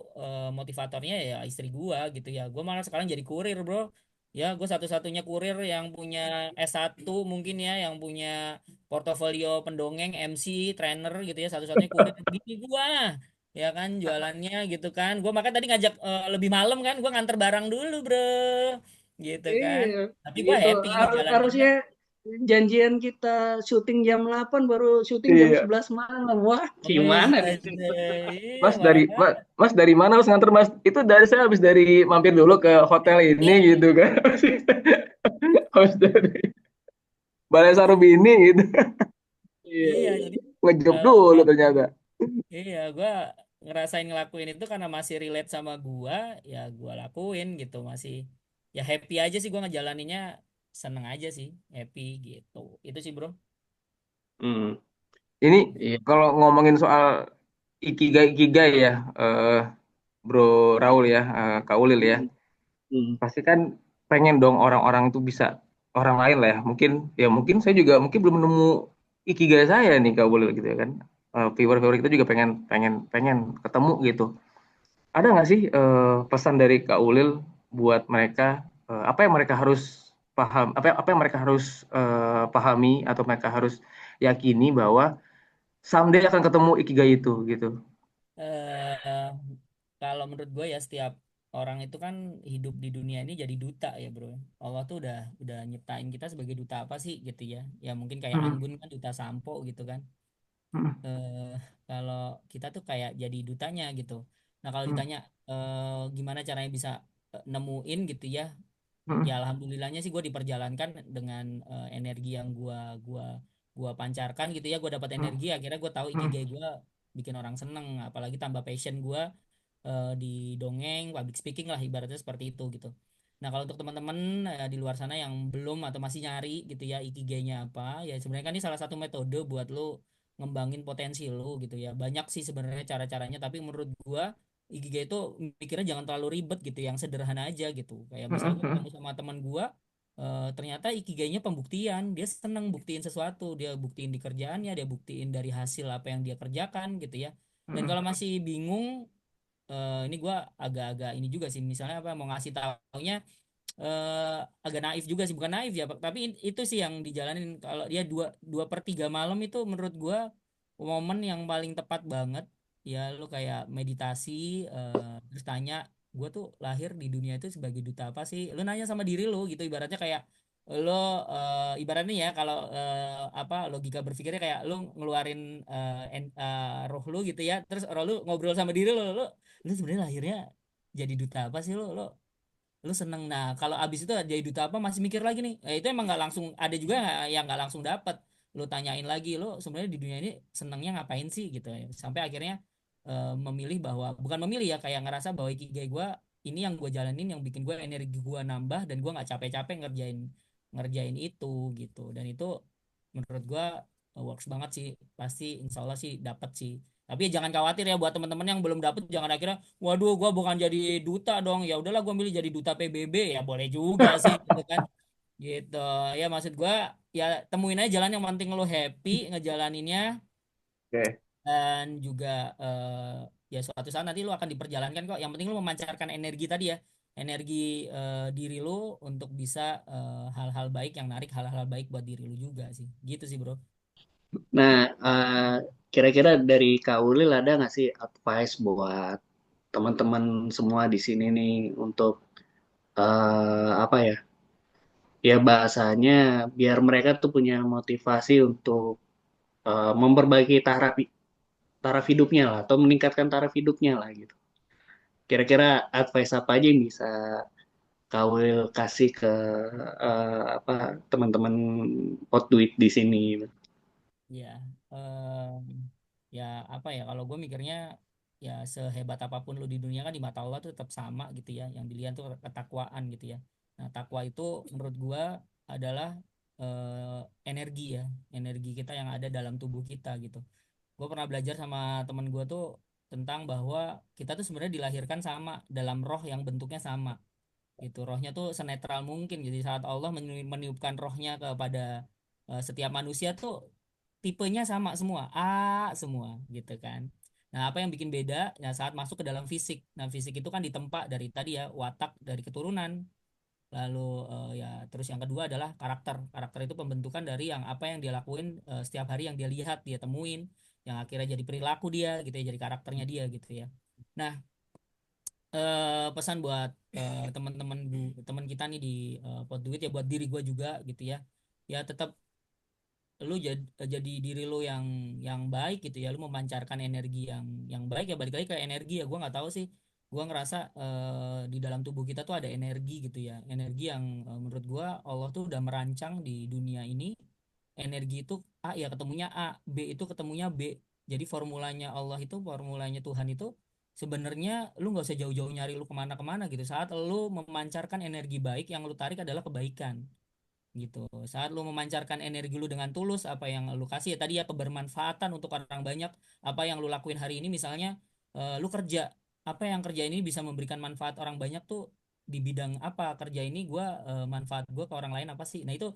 motivatornya ya istri gua gitu ya. Gua malah sekarang jadi kurir, Bro. Ya, gue satu-satunya kurir yang punya S1 mungkin ya, yang punya portofolio pendongeng, MC, trainer gitu ya, satu-satunya kurir gini gua. Ya kan jualannya gitu kan. Gua makanya tadi ngajak lebih malam kan, gua nganter barang dulu, Bro. Gitu kan. Iya, Tapi gua gitu. happy ngejalaninnya. Harusnya janjian kita syuting jam 8 baru syuting jam Iya. 11 malam. Wah, Wih, gimana nih? iya, Mas marah dari banget. Mas dari mana Mas nganter Mas? Itu dari saya habis dari mampir dulu ke hotel ini gitu kan. Habis dari Balai Sarubini gitu. Iya, Iya, iya. jadi Ngejob kalau dulu ternyata. iya, gua ngerasain ngelakuin itu karena masih relate sama gua, ya gua lakuin gitu, masih ya happy aja sih gua ngejalaninnya, seneng aja sih, happy gitu. Itu sih, Bro. Hmm, Ini iya. kalau ngomongin soal ikigai ya, eh, Bro Raul ya, Kak Ulil ya. Hmm, hmm, Pasti kan pengen dong orang-orang itu bisa, orang lain lah ya mungkin saya juga mungkin belum nemu ikigai saya nih Kak Ulil gitu ya kan. Viewer-viewer kita juga pengen pengen pengen ketemu gitu. Ada nggak sih pesan dari Kak Ulil buat mereka, apa yang mereka harus paham, apa yang mereka harus pahami atau mereka harus yakini bahwa someday akan ketemu ikigai itu gitu. eh Kalau menurut gue ya, setiap orang itu kan hidup di dunia ini jadi duta ya, Bro. Allah tuh udah nyiptain kita sebagai duta apa sih gitu ya. Ya mungkin kayak Hmm, Anggun kan duta sampo gitu kan. hmm, eh Kalau kita tuh kayak jadi dutanya gitu. Nah, kalau hmm, ditanya gimana caranya bisa nemuin gitu ya, ya hmm, alhamdulillahnya sih gue diperjalankan dengan energi yang gua gua pancarkan gitu ya. Gue dapat hmm, energi, akhirnya gue tahu hmm, ikigai gue bikin orang seneng, apalagi tambah passion gue di dongeng, public speaking lah ibaratnya seperti itu gitu. Nah, kalau untuk teman-teman di luar sana yang belum atau masih nyari gitu ya ikigainya apa, ya sebenarnya kan ini salah satu metode buat lo ngembangin potensi lo gitu ya. Banyak sih sebenarnya cara-caranya, tapi menurut gua ikigai itu mikirnya jangan terlalu ribet gitu, yang sederhana aja gitu. Kayak hmm, misalnya hmm, gue hmm, ketemu sama teman gua, ternyata ikigainya pembuktian. Dia seneng buktiin sesuatu, dia buktiin di kerjaannya, dia buktiin dari hasil apa yang dia kerjakan gitu ya. Dan hmm, kalau masih bingung, ini gue agak-agak ini juga sih, misalnya apa mau ngasih taunya agak naif juga sih, bukan naif ya Pak, tapi itu sih yang dijalanin. Kalau dia 2/3 malam itu menurut gue momen yang paling tepat banget ya. Lu kayak meditasi, terus tanya, gue tuh lahir di dunia itu sebagai duta apa sih, lu nanya sama diri lu gitu, ibaratnya kayak lo ibaratnya ya, kalau apa logika berpikirnya kayak lu ngeluarin roh lu gitu ya, terus roh lu ngobrol sama diri lu sebenarnya lahirnya jadi duta apa sih, lu seneng. Nah, kalau abis itu jadi duta apa masih mikir lagi nih, itu emang nggak langsung, ada juga yang nggak langsung dapet. Lu tanyain lagi, lu sebenarnya di dunia ini senengnya ngapain sih gitu ya, sampai akhirnya memilih bahwa, bukan memilih ya, kayak ngerasa bahwa ikigai gue ini yang gue jalanin, yang bikin gue energi gue nambah, dan gue nggak capek-capek ngerjain ngerjain itu gitu. Dan itu menurut gue works banget sih, pasti insya Allah sih dapet sih. Tapi ya jangan khawatir ya, buat teman-teman yang belum dapet, jangan akhirnya waduh gua bukan jadi duta dong, ya udahlah gua milih jadi duta PBB, ya boleh juga sih gitu kan. Gitu ya, maksud gua ya temuin aja jalan yang penting lo happy ngejalaninnya. oke. Dan juga ya suatu saat nanti lo akan diperjalankan kok, yang penting lo memancarkan energi tadi ya, energi diri lo untuk bisa hal-hal baik, yang narik hal-hal baik buat diri lo juga sih, gitu sih, Bro. Nah, kira-kira dari Kak Ulil ada nggak sih advice buat teman-teman semua di sini nih untuk apa ya? Ya bahasanya biar mereka tuh punya motivasi untuk memperbaiki taraf hidupnya lah atau meningkatkan taraf hidupnya lah gitu. Kira-kira advice apa aja yang bisa Kak Ulil kasih ke apa teman-teman pot duit di sini gitu. Ya, ya apa ya, kalau gue mikirnya ya sehebat apapun lu di dunia kan di mata Allah tuh tetap sama gitu ya, yang dilihat tuh ketakwaan gitu ya. Nah takwa itu menurut gue adalah energi ya, energi kita yang ada dalam tubuh kita gitu. Gue pernah belajar sama temen gue tuh tentang bahwa kita tuh sebenarnya dilahirkan sama dalam roh yang bentuknya sama gitu. Rohnya tuh senetral mungkin. Jadi saat Allah meniupkan rohnya kepada setiap manusia tuh tipenya sama semua, A semua gitu kan. Nah, apa yang bikin beda? Nah, saat masuk ke dalam fisik. Nah, fisik itu kan ditempa dari tadi ya, watak dari keturunan. Lalu ya terus yang kedua adalah karakter. Karakter itu pembentukan dari yang apa yang dia lakuin setiap hari, yang dia lihat, dia temuin, yang akhirnya jadi perilaku dia gitu ya, jadi karakternya dia gitu ya. Nah, pesan buat teman-teman teman kita nih di Pot Duit ya, buat diri gue juga gitu ya. Ya tetap lu jadi diri lu yang baik gitu ya, lu memancarkan energi yang baik ya, balik lagi ke energi ya. Gue nggak tahu sih, gue ngerasa di dalam tubuh kita tuh ada energi gitu ya, energi yang menurut gue Allah tuh udah merancang di dunia ini. Energi itu A ya ketemunya A, B itu ketemunya B. Jadi formulanya Allah itu, formulanya Tuhan itu sebenarnya lu nggak usah jauh-jauh nyari lu kemana-kemana gitu. Saat lu memancarkan energi baik, yang lu tarik adalah kebaikan gitu. Saat lu memancarkan energi lu dengan tulus, apa yang lu kasih ya tadi ya, kebermanfaatan untuk orang banyak. Apa yang lu lakuin hari ini misalnya, lu kerja, apa yang kerja ini bisa memberikan manfaat orang banyak tuh, di bidang apa kerja ini gua, manfaat gua ke orang lain apa sih. Nah itu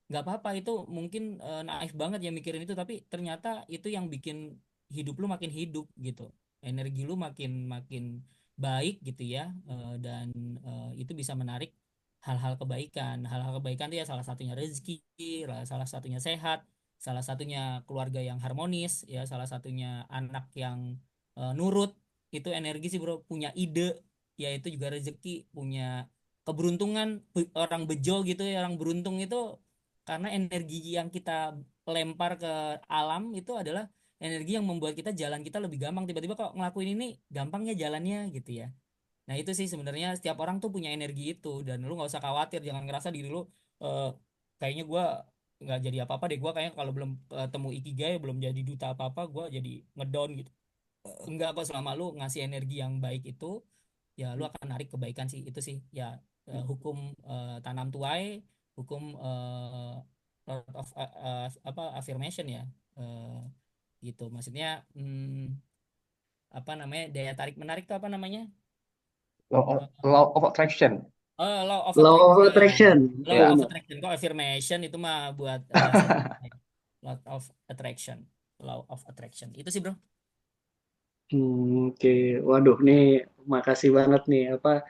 nggak apa-apa, itu mungkin naif banget ya mikirin itu, tapi ternyata itu yang bikin hidup lu makin hidup gitu, energi lu makin makin baik gitu ya. Dan itu bisa menarik hal-hal kebaikan itu ya, salah satunya rezeki, salah satunya sehat, salah satunya keluarga yang harmonis ya, salah satunya anak yang nurut. Itu energi sih bro, punya ide ya itu juga rezeki, punya keberuntungan. Orang bejo gitu ya, orang beruntung itu karena energi yang kita lempar ke alam itu adalah energi yang membuat kita, jalan kita lebih gampang, tiba-tiba kok ngelakuin ini gampangnya jalannya gitu ya. Nah itu sih sebenarnya setiap orang tuh punya energi itu, dan lu nggak usah khawatir, jangan ngerasa diri lu eh, kayaknya gue nggak jadi apa-apa deh, gue kayaknya kalau belum temu ikigai, belum jadi duta apa-apa, gue jadi ngedown gitu. Enggak kok, selama lu ngasih energi yang baik itu ya lu akan narik kebaikan sih, itu sih ya. Hukum tanam tuai, hukum law of apa affirmation ya, eh, gitu maksudnya. Apa namanya, daya tarik menarik itu apa namanya? Eh, Law of attraction. Oh, law of Law of attraction. attraction, Law betul Ya. of benar. attraction. Kok affirmation itu mah buat law of attraction. Law of attraction. Itu sih, Bro. Oke, waduh nih makasih banget nih apa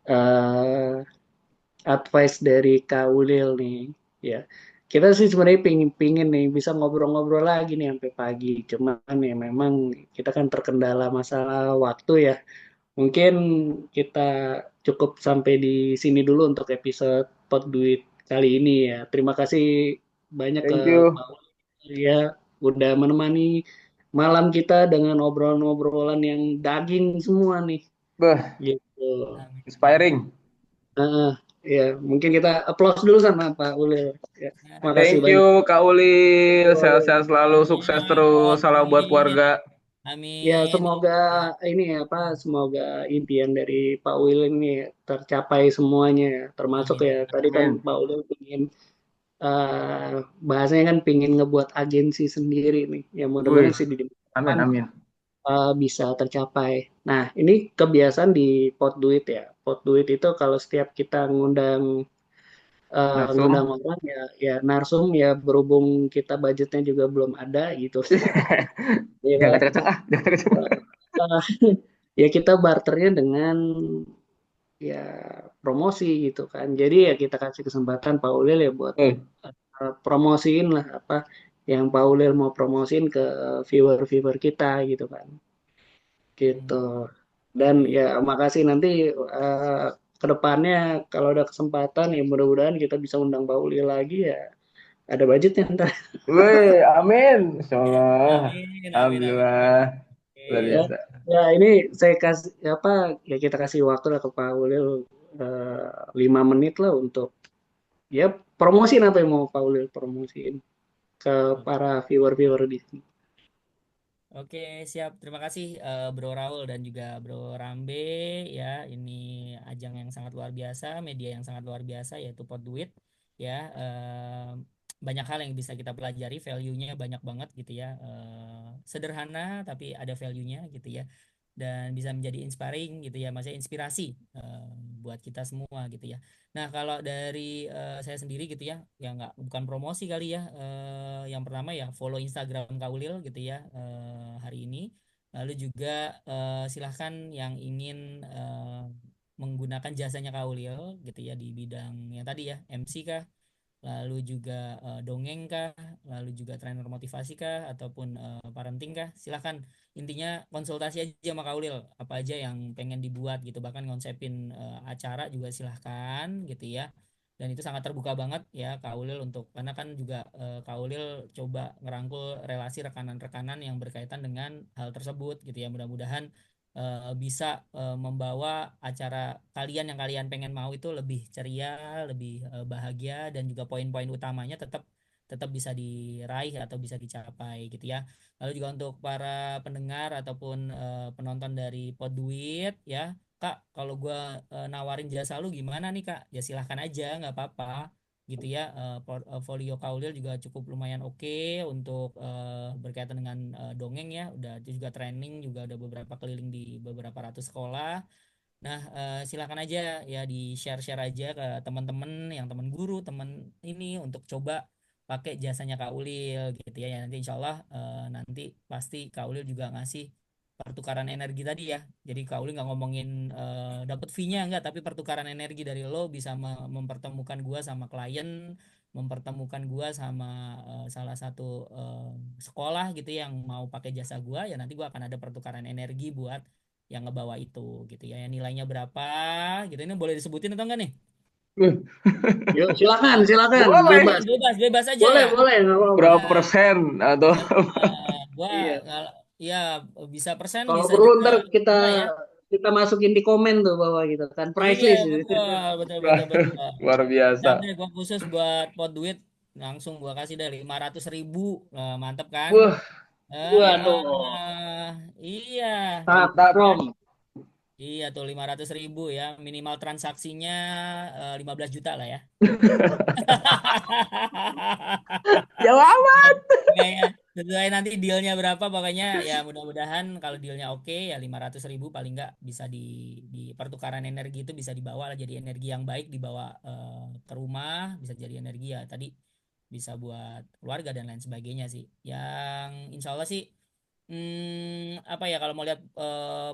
eh, advice dari Kak Ulil nih. Ya, kita sih sebenarnya pingin nih bisa ngobrol-ngobrol lagi nih sampai pagi. Cuman ya memang kita kan terkendala masalah waktu ya. Mungkin kita cukup sampai di sini dulu untuk episode Pot Duit kali ini ya. Terima kasih banyak ke Thank you. Pak Ulil ya udah menemani malam kita dengan obrolan-obrolan yang daging semua nih Bah, gitu. Amin. inspiring. Heeh, ya, mungkin kita applause dulu sama Pak Ulil. Ya, makasih Thank banyak. you, Kak Ulil. Sehat-sehat selalu, sukses Banyak, terus. Bro. Salam buat Amin. keluarga. Ya, Amin. semoga ini ya Pak, semoga impian dari Pak Ulil ini tercapai semuanya, ya. Termasuk Amin. ya tadi kan Amin. Pak Ulil ingin bahasanya kan pingin ngebuat agensi sendiri nih. Ya Wih, mudah-mudahan sih di depan amin, amin. bisa tercapai. Nah, ini kebiasaan di Pot Duit ya. Pot Duit itu kalau setiap kita ngundang Narsum. orang ya ya narsum ya, berhubung kita budgetnya juga belum ada gitu. Ya Jangan kan? kacang-kacang ah, jangan kacang-kacang. Eh, ya kita barternya dengan ya promosi gitu kan. Jadi ya kita kasih kesempatan Pak Ulil ya buat Eh, promosiin lah apa yang Pak Ulil mau promosiin ke viewer-viewer kita gitu kan. Gitu. Dan Oke. ya makasih nanti eh, ke depannya kalau ada kesempatan ya mudah-mudahan kita bisa undang Pak Ulil lagi ya. Ada budgetnya ntar. weh, amin. Insyaallah. Amin. Amin. Amin. Alhamdulillah. Amin. Luar Ya, biasa. ya ini saya kasih apa ya kita kasih waktu lah ke Pak Ulil 5 menit lah untuk ya promosiin apa yang mau Pak Ulil promosiin ke Oke. para viewer-viewer di sini. Oke, siap. Terima kasih Bro Raul dan juga Bro Rambe ya. Ini ajang yang sangat luar biasa, media yang sangat luar biasa yaitu Podduit ya. Banyak hal yang bisa kita pelajari, value-nya banyak banget gitu ya. Sederhana tapi ada value-nya gitu ya. Dan bisa menjadi inspiring gitu ya, maksudnya inspirasi buat kita semua gitu ya. Nah, kalau dari saya sendiri gitu ya, ya nggak bukan promosi kali ya. Yang pertama ya follow Instagram Kaulil gitu ya hari ini. Lalu juga silahkan yang ingin menggunakan jasanya Kaulil gitu ya di bidang yang tadi ya MC kah, lalu juga dongeng kah, lalu juga trainer motivasi kah, ataupun parenting kah, silahkan intinya konsultasi aja sama Kaulil apa aja yang pengen dibuat gitu, bahkan ngonsepin acara juga silahkan gitu ya. Dan itu sangat terbuka banget ya Kaulil untuk, karena kan juga Kaulil coba ngerangkul relasi rekanan-rekanan yang berkaitan dengan hal tersebut gitu ya. Mudah-mudahan bisa membawa acara kalian yang kalian pengen mau itu lebih ceria, lebih bahagia, dan juga poin-poin utamanya tetap tetap bisa diraih atau bisa dicapai gitu ya. Lalu juga untuk para pendengar ataupun penonton dari Podduit ya, Kak, kalau gua nawarin jasa lu gimana nih Kak? Ya silahkan aja, nggak apa-apa gitu ya. Portfolio Kaulil juga cukup lumayan oke untuk berkaitan dengan dongeng ya, udah itu juga training juga udah beberapa keliling di beberapa ratus sekolah. Nah, silakan aja ya di share-share aja ke teman-teman yang teman guru, teman ini untuk coba pakai jasanya Kak Ulil gitu ya. Ya nanti insya Allah nanti pasti Kak Ulil juga ngasih pertukaran energi tadi ya. Jadi Kak Ulil nggak ngomongin dapat fee-nya enggak, tapi pertukaran energi dari lo bisa mempertemukan gua sama klien, mempertemukan gua sama salah satu sekolah gitu yang mau pakai jasa gua, ya nanti gua akan ada pertukaran energi buat yang ngebawa itu gitu ya. Yang nilainya berapa gitu, ini boleh disebutin atau enggak nih? Yuk, silakan, silakan, Boleh. bebas. Bebas aja Boleh, ya. boleh, nggak apa-apa. Berapa Ya, persen atau gua Iya. ya bisa persen, Kalau bisa perlu juga ntar kita enggak ya. kita masukin di komen tuh bawah gitu kan, price Iya list. betul betul betul betul. luar biasa. Siap deh, gua khusus buat pot duit langsung gua kasih deh 500.000. Mantep kan? Wah, Waduh, Iya. tak Ya. from. Iya tuh 500.000 ya, minimal transaksinya 15 juta lah ya. jawaban. Enggak ya, sesuai nanti dealnya berapa pokoknya ya, mudah-mudahan kalau dealnya oke ya 500.000 paling nggak bisa di pertukaran energi itu bisa dibawa lah jadi energi yang baik, dibawa ke rumah, bisa jadi energi ya tadi bisa buat keluarga dan lain sebagainya sih. Yang insya Allah sih apa ya, kalau mau lihat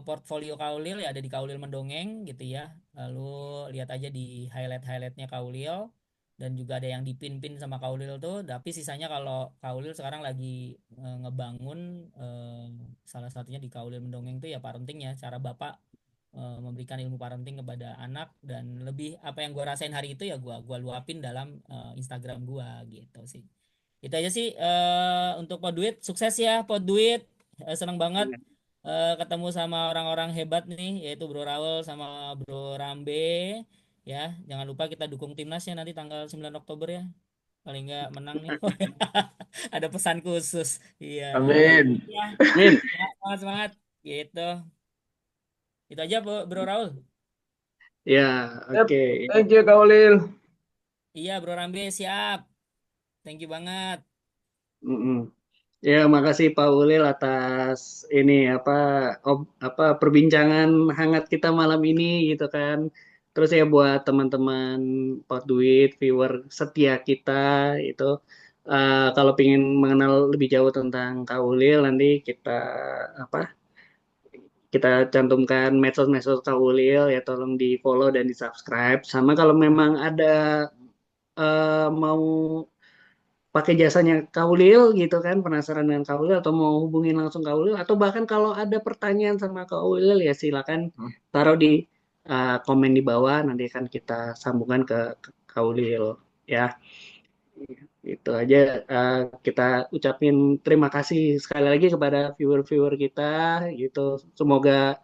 portfolio Kaulil ya ada di Kaulil Mendongeng gitu ya. Lalu lihat aja di highlight-highlightnya Kaulil, dan juga ada yang dipin-pin sama Kaulil tuh. Tapi sisanya kalau Kaulil sekarang lagi ngebangun salah satunya di Kaulil Mendongeng tuh ya parentingnya, cara bapak memberikan ilmu parenting kepada anak, dan lebih apa yang gua rasain hari itu ya gua luapin dalam Instagram gua gitu sih. Itu aja sih untuk Podduit. Sukses ya Podduit. Senang banget ketemu sama orang-orang hebat nih, yaitu Bro Raul sama Bro Rambe. Ya, jangan lupa kita dukung timnasnya nanti tanggal 9 Oktober ya. Paling nggak menang nih. Ada pesan khusus. Iya. Amin. Ya, Min, semangat semangat. Gitu. Itu aja Bro Raul. ya, Yep. oke. Thank you Kak Ulil. Iya Bro Rambe siap. Thank you banget. Mm-mm. Ya, makasih Pak Ulil atas ini apa perbincangan hangat kita malam ini gitu kan. Terus ya buat teman-teman Podduit, viewer setia kita itu kalau ingin mengenal lebih jauh tentang Kak Ulil nanti apa kita cantumkan medsos-medsos Kak Ulil ya, tolong di follow dan di subscribe. Sama kalau memang ada mau pakai jasanya Kaulil gitu kan, penasaran dengan Kaulil atau mau hubungin langsung Kaulil, atau bahkan kalau ada pertanyaan sama Kaulil ya silakan taruh di komen di bawah, nanti akan kita sambungkan ke Kaulil ya. Itu aja, kita ucapin terima kasih sekali lagi kepada viewer-viewer kita gitu. Semoga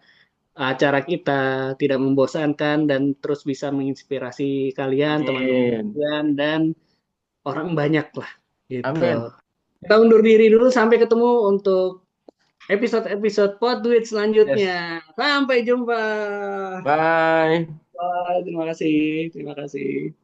acara kita tidak membosankan dan terus bisa menginspirasi kalian, teman-teman Amin. kalian, dan orang banyak lah gitu. Amin. Kita undur diri dulu, sampai ketemu untuk episode-episode Podduit Yes. selanjutnya. Sampai jumpa. Bye. Bye, terima kasih. Terima kasih.